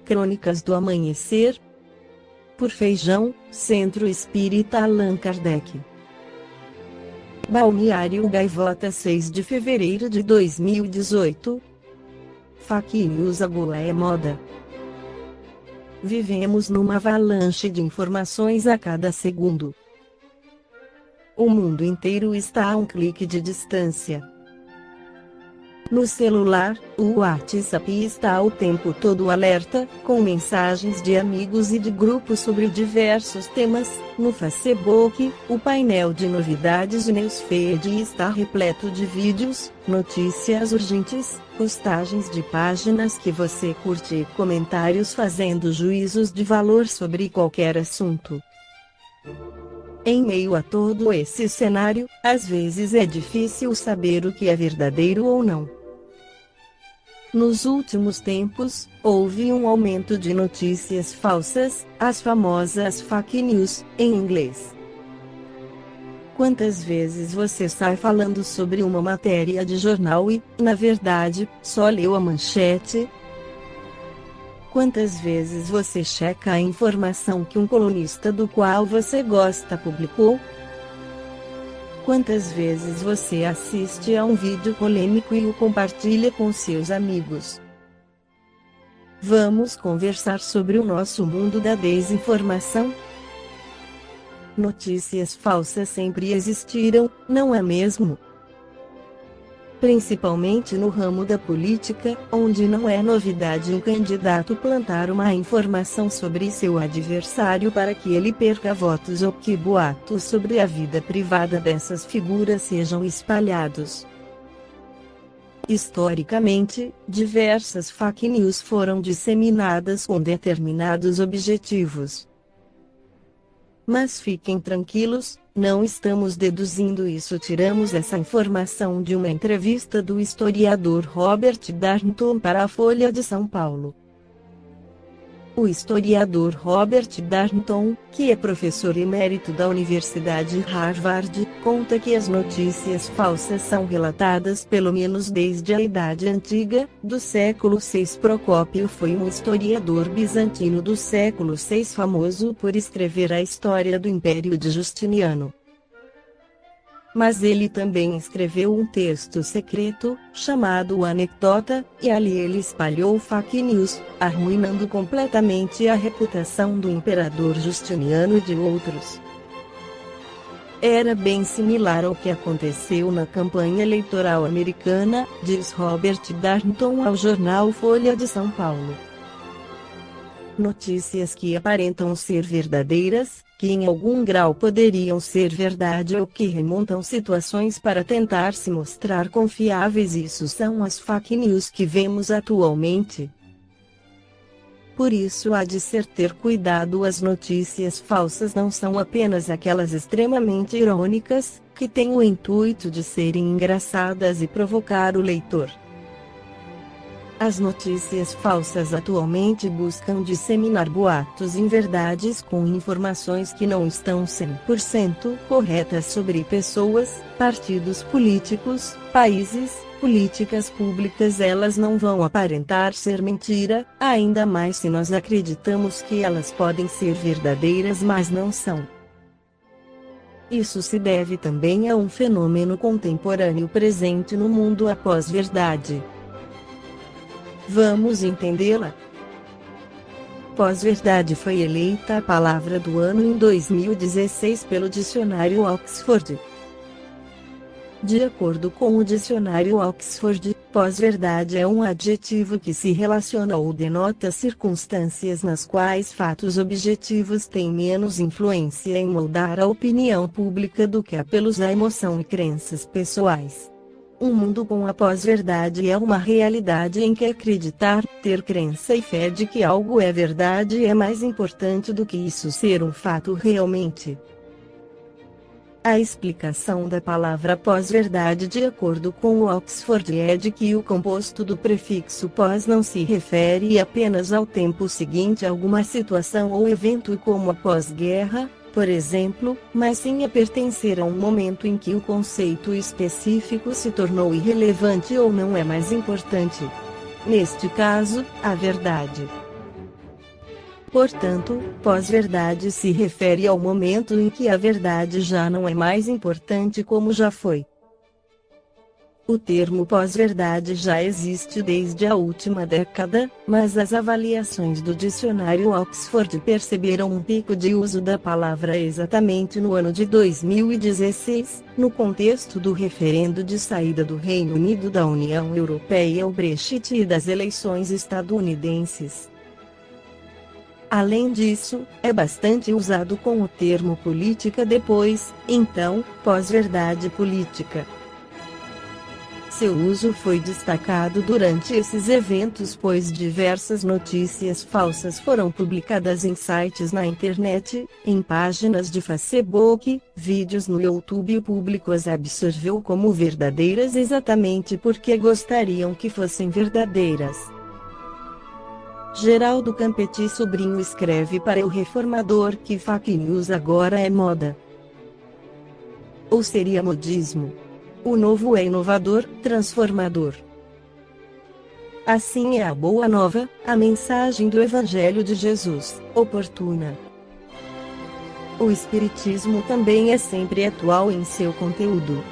Crônicas do Amanhecer, por Feijão, Centro Espírita Allan Kardec. Balneário Gaivota, 6 de fevereiro de 2018. Fake News agora é moda. Vivemos numa avalanche de informações a cada segundo. O mundo inteiro está a um clique de distância. No celular, o WhatsApp está o tempo todo alerta, com mensagens de amigos e de grupos sobre diversos temas. No Facebook, o painel de novidades de Newsfeed está repleto de vídeos, notícias urgentes, postagens de páginas que você curte e comentários fazendo juízos de valor sobre qualquer assunto. Em meio a todo esse cenário, às vezes é difícil saber o que é verdadeiro ou não. Nos últimos tempos, houve um aumento de notícias falsas, as famosas fake news, em inglês. Quantas vezes você sai falando sobre uma matéria de jornal e, na verdade, só leu a manchete? Quantas vezes você checa a informação que um colunista do qual você gosta publicou? Quantas vezes você assiste a um vídeo polêmico e o compartilha com seus amigos? Vamos conversar sobre o nosso mundo da desinformação? Notícias falsas sempre existiram, não é mesmo? Principalmente no ramo da política, onde não é novidade um candidato plantar uma informação sobre seu adversário para que ele perca votos ou que boatos sobre a vida privada dessas figuras sejam espalhados. Historicamente, diversas fake news foram disseminadas com determinados objetivos. Mas fiquem tranquilos, não estamos deduzindo isso. Tiramos essa informação de uma entrevista do historiador Robert Darnton para a Folha de São Paulo. O historiador Robert Darnton, que é professor emérito da Universidade Harvard, conta que as notícias falsas são relatadas pelo menos desde a Idade Antiga, do século VI. Procópio foi um historiador bizantino do século VI famoso por escrever a história do Império de Justiniano. Mas ele também escreveu um texto secreto, chamado Anecdota, e ali ele espalhou fake news, arruinando completamente a reputação do imperador Justiniano e de outros. Era bem similar ao que aconteceu na campanha eleitoral americana, diz Robert Darnton ao jornal Folha de São Paulo. Notícias que aparentam ser verdadeiras, que em algum grau poderiam ser verdade ou que remontam situações para tentar se mostrar confiáveis. Isso são as fake news que vemos atualmente. Por isso há de ser ter cuidado. As notícias falsas não são apenas aquelas extremamente irônicas, que têm o intuito de serem engraçadas e provocar o leitor. As notícias falsas atualmente buscam disseminar boatos e inverdades com informações que não estão 100% corretas sobre pessoas, partidos políticos, países, políticas públicas. Elas não vão aparentar ser mentira, ainda mais se nós acreditamos que elas podem ser verdadeiras, mas não são. Isso se deve também a um fenômeno contemporâneo presente no mundo: a pós-verdade. Vamos entendê-la? Pós-verdade foi eleita a palavra do ano em 2016 pelo dicionário Oxford. De acordo com o dicionário Oxford, pós-verdade é um adjetivo que se relaciona ou denota circunstâncias nas quais fatos objetivos têm menos influência em moldar a opinião pública do que apelos à emoção e crenças pessoais. Um mundo com a pós-verdade é uma realidade em que acreditar, ter crença e fé de que algo é verdade é mais importante do que isso ser um fato realmente. A explicação da palavra pós-verdade, de acordo com o Oxford, é de que o composto do prefixo pós não se refere apenas ao tempo seguinte a alguma situação ou evento como a pós-guerra, por exemplo, mas sim a pertencer a um momento em que o conceito específico se tornou irrelevante ou não é mais importante. Neste caso, a verdade. Portanto, pós-verdade se refere ao momento em que a verdade já não é mais importante como já foi. O termo pós-verdade já existe desde a última década, mas as avaliações do dicionário Oxford perceberam um pico de uso da palavra exatamente no ano de 2016, no contexto do referendo de saída do Reino Unido da União Europeia, o Brexit, e das eleições estadunidenses. Além disso, é bastante usado com o termo política depois, então, pós-verdade política. Seu uso foi destacado durante esses eventos, pois diversas notícias falsas foram publicadas em sites na internet, em páginas de Facebook, vídeos no YouTube, e o público as absorveu como verdadeiras exatamente porque gostariam que fossem verdadeiras. Geraldo Campetti Sobrinho escreve para o Reformador que fake news agora é moda. Ou seria modismo? O novo é inovador, transformador. Assim é a boa nova, a mensagem do Evangelho de Jesus, oportuna. O Espiritismo também é sempre atual em seu conteúdo.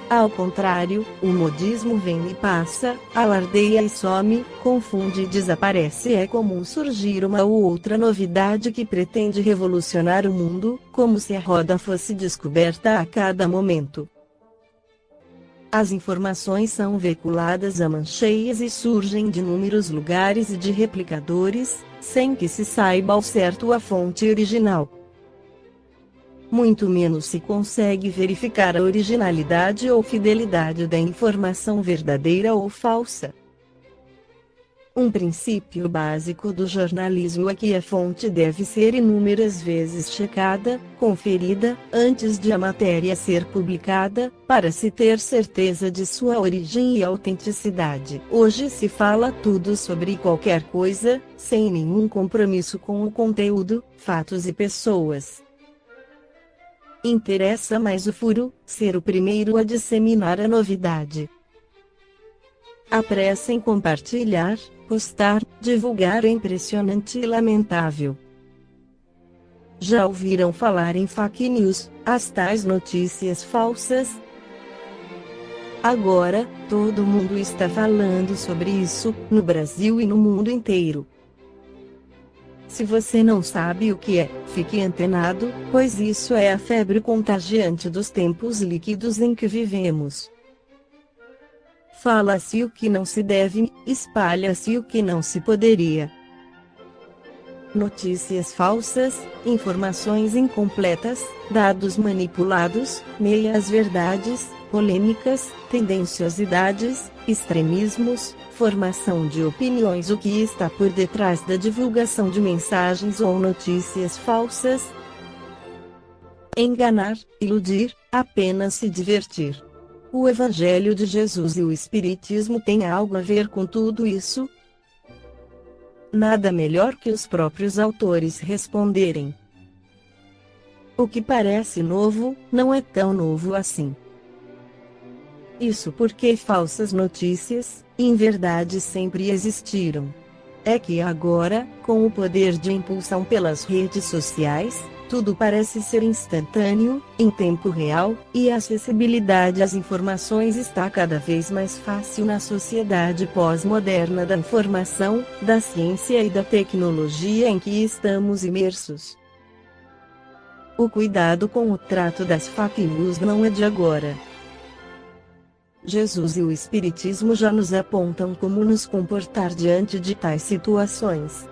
Ao contrário, o modismo vem e passa, alardeia e some, confunde e desaparece. É comum surgir uma ou outra novidade que pretende revolucionar o mundo, como se a roda fosse descoberta a cada momento. As informações são veiculadas a mãos cheias e surgem de inúmeros lugares e de replicadores, sem que se saiba ao certo a fonte original. Muito menos se consegue verificar a originalidade ou fidelidade da informação verdadeira ou falsa. Um princípio básico do jornalismo é que a fonte deve ser inúmeras vezes checada, conferida, antes de a matéria ser publicada, para se ter certeza de sua origem e autenticidade. Hoje se fala tudo sobre qualquer coisa, sem nenhum compromisso com o conteúdo, fatos e pessoas. Interessa mais o furo, ser o primeiro a disseminar a novidade. A pressa em compartilhar, postar, divulgar é impressionante e lamentável. Já ouviram falar em fake news, as tais notícias falsas? Agora, todo mundo está falando sobre isso, no Brasil e no mundo inteiro. Se você não sabe o que é, fique antenado, pois isso é a febre contagiante dos tempos líquidos em que vivemos. Fala-se o que não se deve, espalha-se o que não se poderia. Notícias falsas, informações incompletas, dados manipulados, meias-verdades, polêmicas, tendenciosidades, extremismos, formação de opiniões. O que está por detrás da divulgação de mensagens ou notícias falsas? Enganar, iludir, apenas se divertir. O Evangelho de Jesus e o Espiritismo têm algo a ver com tudo isso? Nada melhor que os próprios autores responderem. O que parece novo, não é tão novo assim. Isso porque falsas notícias, em verdade, sempre existiram. É que agora, com o poder de impulsão pelas redes sociais, tudo parece ser instantâneo, em tempo real, e a acessibilidade às informações está cada vez mais fácil na sociedade pós-moderna da informação, da ciência e da tecnologia em que estamos imersos. O cuidado com o trato das fake news não é de agora. Jesus e o Espiritismo já nos apontam como nos comportar diante de tais situações.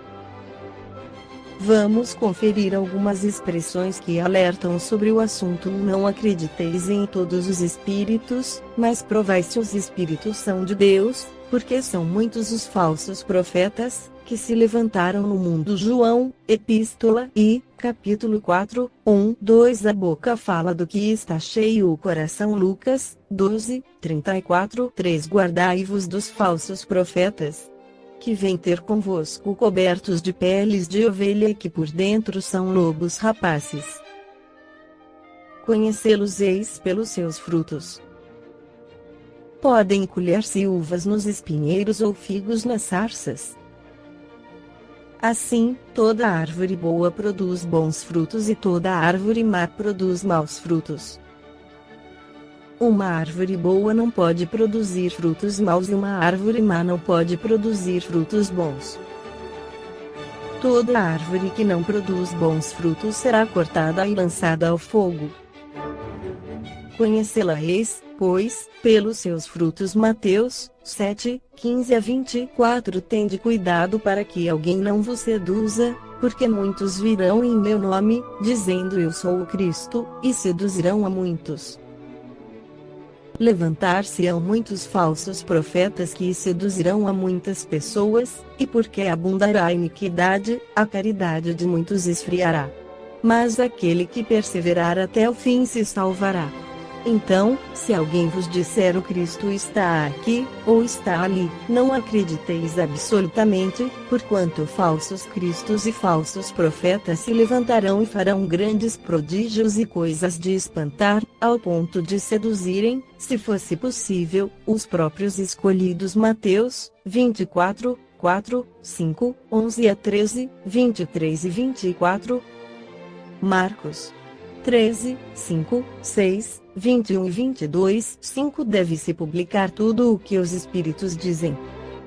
Vamos conferir algumas expressões que alertam sobre o assunto. Não acrediteis em todos os espíritos, mas provai se os espíritos são de Deus, porque são muitos os falsos profetas, que se levantaram no mundo. João, Epístola I, capítulo 4, 1, 2. A boca fala do que está cheio o coração. Lucas, 12, 34, 3. Guardai-vos dos falsos profetas, que vêm ter convosco cobertos de peles de ovelha e que por dentro são lobos rapaces. Conhecê-los-eis pelos seus frutos. Podem colher-se uvas nos espinheiros ou figos nas sarças. Assim, toda árvore boa produz bons frutos e toda árvore má produz maus frutos. Uma árvore boa não pode produzir frutos maus e uma árvore má não pode produzir frutos bons. Toda árvore que não produz bons frutos será cortada e lançada ao fogo. Conhecê-la-eis, pois, pelos seus frutos. Mateus 7, 15-24. Tende cuidado para que alguém não vos seduza, porque muitos virão em meu nome, dizendo eu sou o Cristo, e seduzirão a muitos. Levantar-se-ão muitos falsos profetas que seduzirão a muitas pessoas, e porque abundará a iniquidade, a caridade de muitos esfriará. Mas aquele que perseverar até o fim se salvará. Então, se alguém vos disser o Cristo está aqui, ou está ali, não acrediteis absolutamente, porquanto falsos cristos e falsos profetas se levantarão e farão grandes prodígios e coisas de espantar, ao ponto de seduzirem, se fosse possível, os próprios escolhidos. Mateus 24, 4, 5, 11-13, 23 e 24. Marcos 13, 5, 6, 21 e 22, 5. Deve-se publicar tudo o que os espíritos dizem.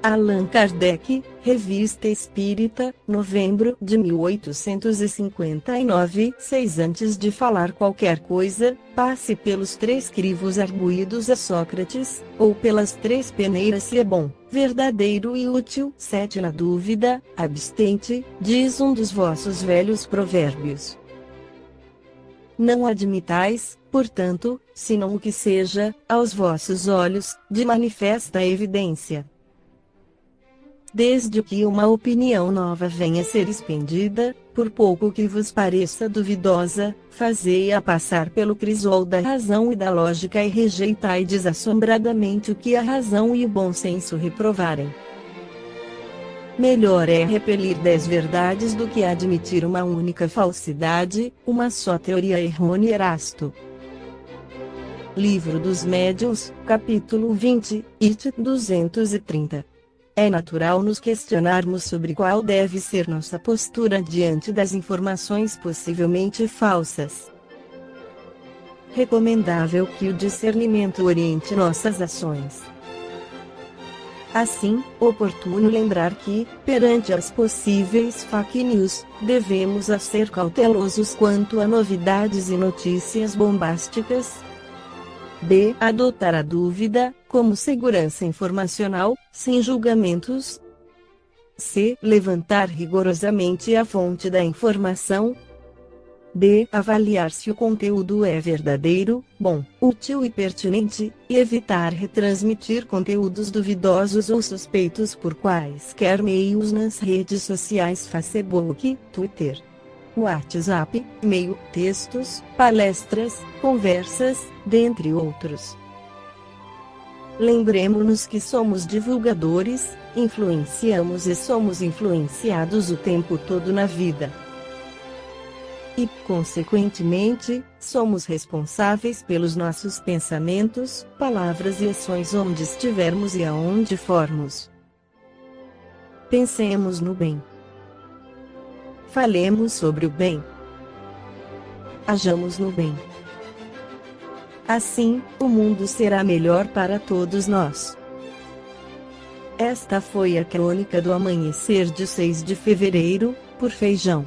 Allan Kardec, Revista Espírita, novembro de 1859, 6. Antes de falar qualquer coisa, passe pelos 3 crivos arguídos a Sócrates, ou pelas 3 peneiras se é bom, verdadeiro e útil. 7. Na dúvida, abstente, diz um dos vossos velhos provérbios. Não admitais, portanto, senão o que seja, aos vossos olhos, de manifesta evidência. Desde que uma opinião nova venha a ser expendida, por pouco que vos pareça duvidosa, fazei-a passar pelo crisol da razão e da lógica e rejeitai desassombradamente o que a razão e o bom senso reprovarem. Melhor é repelir 10 verdades do que admitir uma única falsidade, uma só teoria errônea. Erasto. Livro dos Médiuns, capítulo 20, it. 230. É natural nos questionarmos sobre qual deve ser nossa postura diante das informações possivelmente falsas. Recomendável que o discernimento oriente nossas ações. Assim, oportuno lembrar que, perante as possíveis fake news, devemos a ser cautelosos quanto a novidades e notícias bombásticas. B. Adotar a dúvida, como segurança informacional, sem julgamentos. C. Levantar rigorosamente a fonte da informação. D. Avaliar se o conteúdo é verdadeiro, bom, útil e pertinente, e evitar retransmitir conteúdos duvidosos ou suspeitos por quaisquer meios nas redes sociais Facebook, Twitter, WhatsApp, e-mail, textos, palestras, conversas, dentre outros. Lembremos-nos que somos divulgadores, influenciamos e somos influenciados o tempo todo na vida. E, consequentemente, somos responsáveis pelos nossos pensamentos, palavras e ações onde estivermos e aonde formos. Pensemos no bem. Falemos sobre o bem. Hajamos no bem. Assim, o mundo será melhor para todos nós. Esta foi a crônica do amanhecer de 6 de fevereiro, por Feijão.